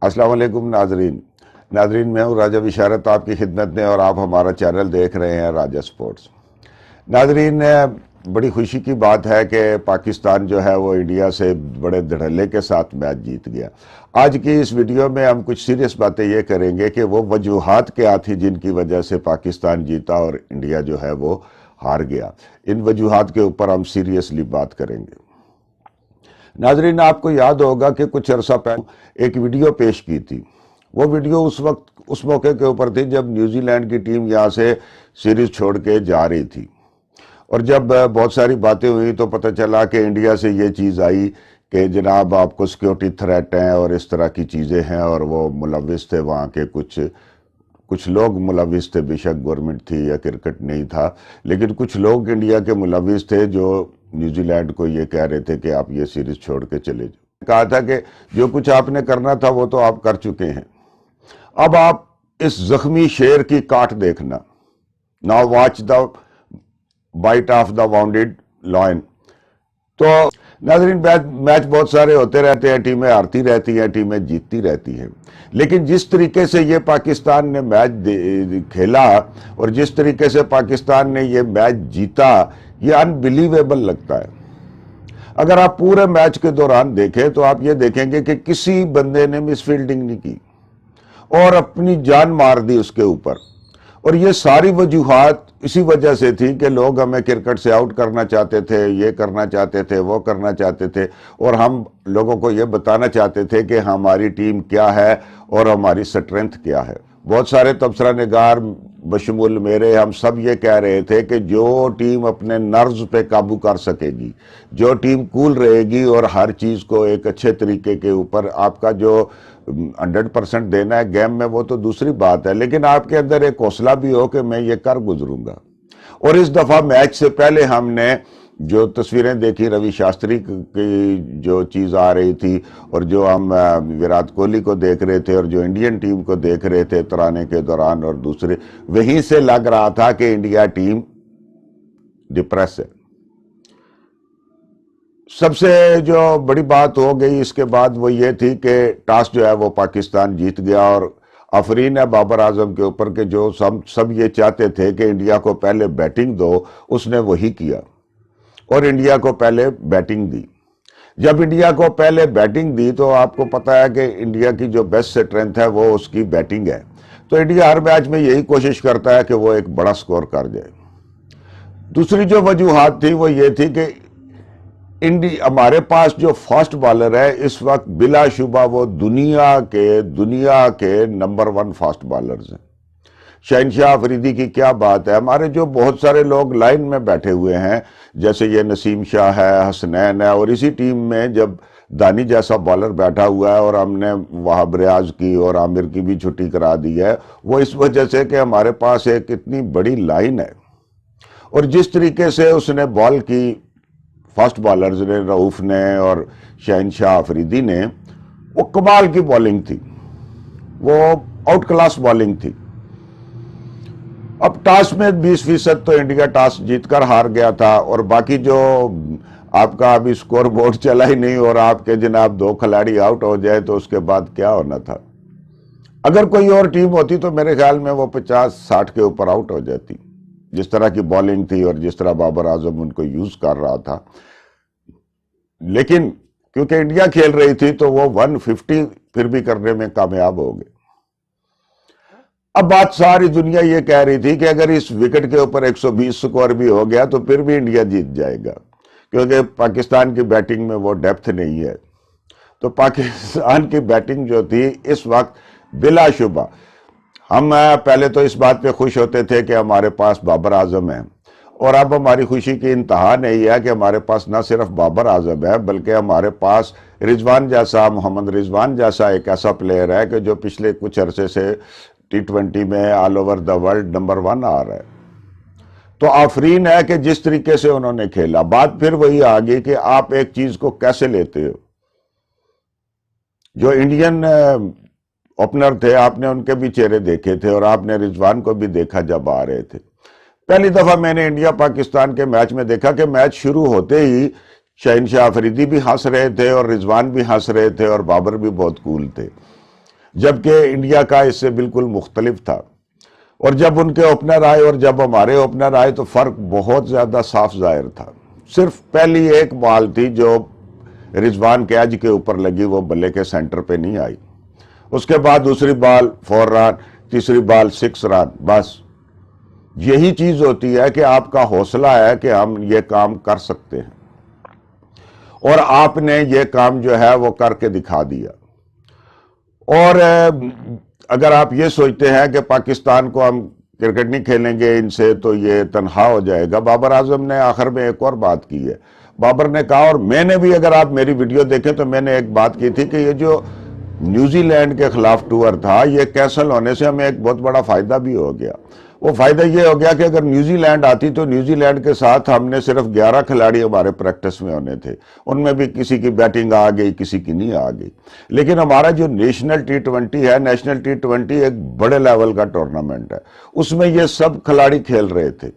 अस्सलाम वालेकुम नाजरीन मैं हूँ राजा बिशारत आपकी खिदमत में और आप हमारा चैनल देख रहे हैं राजा स्पोर्ट्स। नाजरीन, बड़ी खुशी की बात है कि पाकिस्तान जो है वो इंडिया से बड़े धड़ल्ले के साथ मैच जीत गया। आज की इस वीडियो में हम कुछ सीरियस बातें ये करेंगे कि वो वजूहात क्या थी जिनकी वजह से पाकिस्तान जीता और इंडिया जो है वो हार गया। इन वजूहात के ऊपर हम सीरियसली बात करेंगे। नाजरीन, आपको याद होगा कि कुछ अरसा पहले एक वीडियो पेश की थी। वो वीडियो उस मौके के ऊपर थी जब न्यूजीलैंड की टीम यहाँ से सीरीज छोड़ के जा रही थी, और जब बहुत सारी बातें हुई तो पता चला कि इंडिया से ये चीज़ आई कि जनाब आपको सिक्योरिटी थ्रेट हैं और इस तरह की चीज़ें हैं, और वो मुलविस थे, वहाँ के कुछ लोग मुलविस थे। बेशक गवर्नमेंट थी या क्रिकेट नहीं था, लेकिन कुछ लोग इंडिया के मुलविस थे जो न्यूजीलैंड को ये कह रहे थे कि आप ये सीरीज छोड़ के चले जाओ। कहा था कि जो कुछ आपने करना था वो तो आप कर चुके हैं, अब आप इस जख्मी शेर की काट देखना। Now watch the bite of the wounded lion. तो नाज़रीन, मैच बहुत सारे होते रहते हैं, टीमें हारती रहती हैं, टीमें जीतती रहती हैं, लेकिन जिस तरीके से ये पाकिस्तान ने मैच खेला और जिस तरीके से पाकिस्तान ने ये मैच जीता, ये अनबिलीवेबल लगता है। अगर आप पूरे मैच के दौरान देखें तो आप ये देखेंगे कि किसी बंदे ने मिसफील्डिंग नहीं की और अपनी जान मार दी उसके ऊपर। और ये सारी वजूहात इसी वजह से थी कि लोग हमें क्रिकेट से आउट करना चाहते थे, ये करना चाहते थे, वो करना चाहते थे, और हम लोगों को ये बताना चाहते थे कि हमारी टीम क्या है और हमारी स्ट्रेंथ क्या है। बहुत सारे तबसरा निगार बशमूल मेरे, हम सब ये कह रहे थे कि जो टीम अपने नर्व्स पे काबू कर सकेगी, जो टीम कूल रहेगी और हर चीज़ को एक अच्छे तरीके के ऊपर आपका जो 100% देना है गेम में, वो तो दूसरी बात है, लेकिन आपके अंदर एक हौसला भी हो कि मैं ये कर गुजरूंगा। और इस दफ़ा मैच से पहले हमने जो तस्वीरें देखी रवि शास्त्री की जो चीज़ आ रही थी, और जो हम विराट कोहली को देख रहे थे और जो इंडियन टीम को देख रहे थे तराने के दौरान, और दूसरे वहीं से लग रहा था कि इंडिया टीम डिप्रेस है। सबसे जो बड़ी बात हो गई इसके बाद वो ये थी कि टॉस जो है वो पाकिस्तान जीत गया, और आफरीन है बाबर आजम के ऊपर के जो सब ये चाहते थे कि इंडिया को पहले बैटिंग दो, उसने वही किया और इंडिया को पहले बैटिंग दी। जब इंडिया को पहले बैटिंग दी तो आपको पता है कि इंडिया की जो बेस्ट स्ट्रेंथ है वो उसकी बैटिंग है, तो इंडिया हर मैच में यही कोशिश करता है कि वो एक बड़ा स्कोर कर जाए। दूसरी जो वजूहात थी वो ये थी कि हमारे पास जो फास्ट बॉलर है इस वक्त बिलाशुबा वो दुनिया के नंबर 1 फास्ट बॉलर्स हैं। शहनशाह अफरीदी की क्या बात है। हमारे जो बहुत सारे लोग लाइन में बैठे हुए हैं, जैसे ये नसीम शाह है, हसनैन है, और इसी टीम में जब दानी जैसा बॉलर बैठा हुआ है, और हमने वहाब रियाज की और आमिर की भी छुट्टी करा दी है, वो इस वजह से कि हमारे पास एक इतनी बड़ी लाइन है। और जिस तरीके से उसने बॉल की, फास्ट बॉलर्स ने, रऊफ ने और शहनशाह अफरीदी ने, वो कमाल की बॉलिंग थी, वो आउट क्लास बॉलिंग थी। अब टॉस में 20% तो इंडिया टॉस जीतकर हार गया था, और बाकी जो आपका अभी स्कोर बोर्ड चला ही नहीं और आपके जनाब 2 खिलाड़ी आउट हो जाए तो उसके बाद क्या होना था। अगर कोई और टीम होती तो मेरे ख्याल में वो 50-60 के ऊपर आउट हो जाती, जिस तरह की बॉलिंग थी और जिस तरह बाबर आजम उनको यूज कर रहा था। लेकिन क्योंकि इंडिया खेल रही थी तो वो 150 फिर भी करने में कामयाब हो गए। अब बात सारी दुनिया ये कह रही थी कि अगर इस विकेट के ऊपर 120 स्कोर भी हो गया तो फिर भी इंडिया जीत जाएगा, क्योंकि पाकिस्तान की बैटिंग में वो डेप्थ नहीं है। तो पाकिस्तान की बैटिंग जो थी इस वक्त बिलाशुबा, हम पहले तो इस बात पे खुश होते थे कि हमारे पास बाबर आजम है, और अब हमारी खुशी की इंतहा नहीं है कि हमारे पास न सिर्फ बाबर आजम है बल्कि हमारे पास रिजवान जैसा, मोहम्मद रिजवान जैसा एक ऐसा प्लेयर है कि जो पिछले कुछ अरसे से T20 में all over the world number 1 आ रहा है। तो आफरीन है कि जिस तरीके से उन्होंने खेला। बात फिर वही आ गई कि आप एक चीज को कैसे लेते हो। जो इंडियन ओपनर थे, आपने उनके भी चेहरे देखे थे और आपने रिजवान को भी देखा जब आ रहे थे। पहली दफा मैंने इंडिया पाकिस्तान के मैच में देखा कि मैच शुरू होते ही शहनशाह अफरीदी भी हंस रहे थे और रिजवान भी हंस रहे थे और बाबर भी बहुत कूल थे। جبکہ انڈیا کا اس سے بالکل مختلف تھا. اور جب ان کے اوپنر آئے اور جب ہمارے اوپنر آئے تو فرق بہت زیادہ صاف ظاہر تھا. صرف پہلی ایک بال تھی جو رضوان کیج کے اوپر لگی، وہ بلے کے سینٹر پہ نہیں آئی. اس کے بعد دوسری بال 4 رن، تیسری بال 6 رن. بس یہی چیز ہوتی ہے کہ آپ کا حوصلہ ہے کہ ہم یہ کام کر سکتے ہیں، اور آپ نے یہ کام جو ہے وہ کر کے دکھا دیا. اور اگر آپ یہ سوچتے ہیں کہ پاکستان کو ہم کرکٹ نہیں کھیلیں گے ان سے تو یہ تنہا ہو جائے گا، بابر اعظم نے آخر میں ایک اور بات کی ہے. بابر نے کہا، اور میں نے بھی، اگر آپ میری ویڈیو دیکھیں تو میں نے ایک بات کی تھی کہ یہ جو نیوزی لینڈ کے خلاف ٹور تھا یہ کینسل ہونے سے ہمیں ایک بہت بڑا فائدہ بھی ہو گیا. وہ فائدہ یہ ہو گیا کہ اگر نیوزی لینڈ آتی تو نیوزی لینڈ کے ساتھ ہم نے صرف 11 کھلاڑی ہمارے پریکٹس میں ہونے تھے. ان میں بھی کسی کی بیٹنگ آ گئی، کسی کی نہیں آ گئی. لیکن ہمارا جو نیشنل T20 ہے، نیشنل T20 ایک بڑے لیول کا ٹورنامنٹ ہے. اس میں یہ سب کھلاڑی کھیل رہے تھے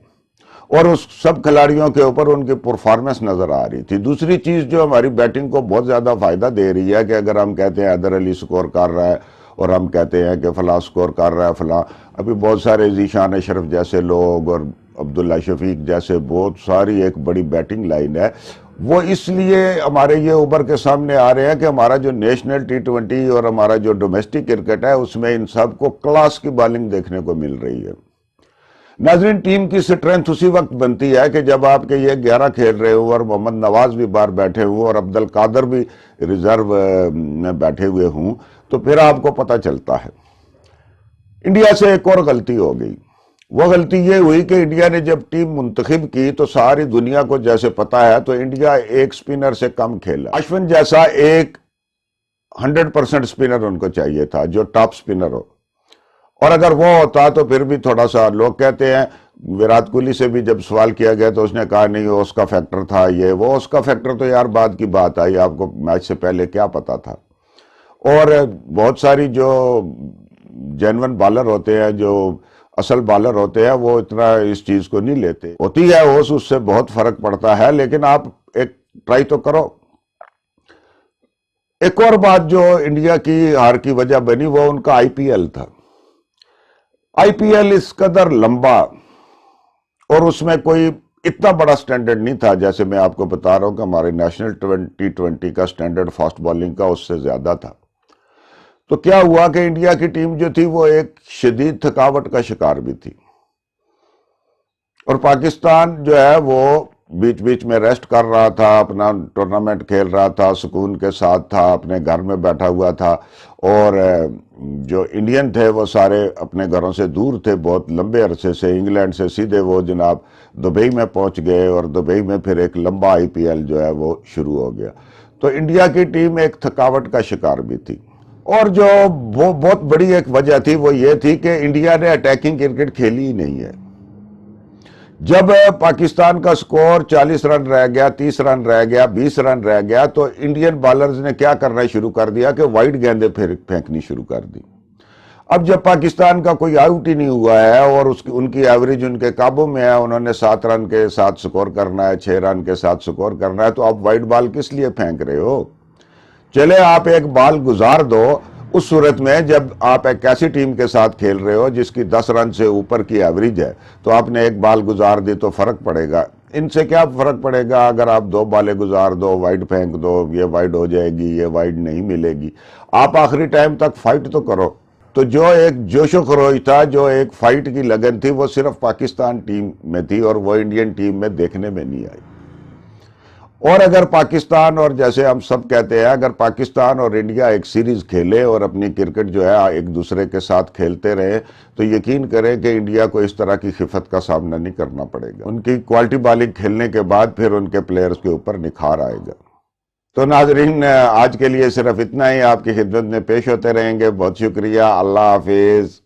اور اس سب کھلاڑیوں کے اوپر ان کی پرفارمنس نظر آ رہی تھی. دوسری چیز جو ہماری بیٹنگ کو بہت زیادہ فائدہ دے رہی ہے کہ اگر ہم کہتے ہیں حیدر علی سکور کر رہا ہے اور ہم کہتے ہیں کہ فلاں سکور کر رہا ہے فلاں، ابھی بہت سارے ذیشان اشرف جیسے لوگ اور عبداللہ شفیق جیسے بہت ساری ایک بڑی بیٹنگ لائن ہے، وہ اس لیے ہمارے یہ ابھر کے سامنے آ رہے ہیں کہ ہمارا جو نیشنل T20 اور ہمارا جو ڈومیسٹک کرکٹ ہے اس میں ان سب کو کلاس کی بالنگ دیکھنے کو مل رہی ہے. ناظرین، ٹیم کی سٹرینتھ اسی وقت بنتی ہے کہ جب آپ کے یہ 11 کھیل رہے ہوں اور محمد نواز بھی باہر بیٹھے ہوں اور عبد القادر بھی ریزرو میں بیٹھے ہوئے ہوں، تو پھر آپ کو پتہ چلتا ہے. انڈیا سے ایک اور غلطی ہو گئی. وہ غلطی یہ ہوئی کہ انڈیا نے جب ٹیم منتخب کی تو ساری دنیا کو جیسے پتا ہے تو انڈیا ایک سپنر سے کم کھیلا. اشون جیسا ایک 100% سپنر ان کو چاہیے تھا جو ٹاپ سپنر ہو، اور اگر وہ ہوتا تو پھر بھی تھوڑا سا، لوگ کہتے ہیں ویرات کوہلی سے بھی جب سوال کیا گیا تو اس نے کہا نہیں وہ اس کا فیکٹر تھا، یہ وہ اس کا فیکٹر تو یار بعد کی بات آئی، آپ کو میچ سے پہلے کیا پتا تھا. اور بہت ساری جو جینون بالر ہوتے ہیں، جو اصل بالر ہوتے ہیں، وہ اتنا اس چیز کو نہیں لیتے. ہوتی ہے اس سے بہت فرق پڑتا ہے، لیکن آپ ایک ٹرائی تو کرو. ایک اور بات جو انڈیا کی ہار کی وجہ بنی وہ ان کا IPL تھا. IPL اس قدر لمبا اور اس میں کوئی اتنا بڑا سٹینڈرڈ نہیں تھا، جیسے میں آپ کو بتا رہا ہوں کہ ہمارے نیشنل T20 کا سٹینڈرڈ فاسٹ بالنگ کا اس سے زیادہ تھا. تو کیا ہوا کہ انڈیا کی ٹیم جو تھی وہ ایک شدید تھکاوٹ کا شکار بھی تھی، اور پاکستان جو ہے وہ بیچ بیچ میں ریسٹ کر رہا تھا، اپنا ٹورنامنٹ کھیل رہا تھا، سکون کے ساتھ تھا، اپنے گھر میں بیٹھا ہوا تھا. اور جو انڈین تھے وہ سارے اپنے گھروں سے دور تھے بہت لمبے عرصے سے. انگلینڈ سے سیدھے وہ جناب دبئی میں پہنچ گئے اور دبئی میں پھر ایک لمبا IPL جو ہے وہ شروع ہو گیا. تو انڈیا کی ٹیم ایک تھکاوٹ کا شکار بھی تھی. اور جو وہ بہت بڑی ایک وجہ تھی وہ یہ تھی کہ انڈیا نے اٹیکنگ کرکٹ کھیلی ہی نہیں ہے. جب پاکستان کا سکور 40 رن رہ گیا، 30 رن رہ گیا، 20 رن رہ گیا، تو انڈین بالرز نے کیا کرنا شروع کر دیا کہ وائڈ گیندیں پھینکنی شروع کر دی. اب جب پاکستان کا کوئی آؤٹ ہی نہیں ہوا ہے اور ان کی ایوریج ان کے قابو میں ہے، انہوں نے 7 رن کے ساتھ سکور کرنا ہے، 6 رن کے ساتھ سکور کرنا ہے، تو آپ وائڈ بال کس لیے پھینک رہے ہو؟ چلے آپ ایک بال گزار دو. اس صورت میں جب آپ ایک ایسی ٹیم کے ساتھ کھیل رہے ہو جس کی 10 رن سے اوپر کی ایوریج ہے تو آپ نے ایک بال گزار دی تو فرق پڑے گا. ان سے کیا فرق پڑے گا اگر آپ 2 بالیں گزار دو، وائڈ پھینک دو، یہ وائڈ ہو جائے گی، یہ وائڈ نہیں ملے گی. آپ آخری ٹائم تک فائٹ تو کرو. تو جو ایک جوش و خروش تھا، جو ایک فائٹ کی لگن تھی، وہ صرف پاکستان ٹیم میں تھی اور وہ انڈین ٹیم میں دیکھنے میں نہیں آئی. اور اگر پاکستان، اور جیسے ہم سب کہتے ہیں، اگر پاکستان اور انڈیا ایک سیریز کھیلے اور اپنی کرکٹ جو ہے ایک دوسرے کے ساتھ کھیلتے رہے تو یقین کریں کہ انڈیا کو اس طرح کی خفت کا سامنا نہیں کرنا پڑے گا. ان کی کوالٹی بالنگ کھیلنے کے بعد پھر ان کے پلیئرز کے اوپر نکھار آئے گا. تو ناظرین، آج کے لیے صرف اتنا ہی. آپ کی خدمت میں پیش ہوتے رہیں گے. بہت شکریہ. اللہ حافظ.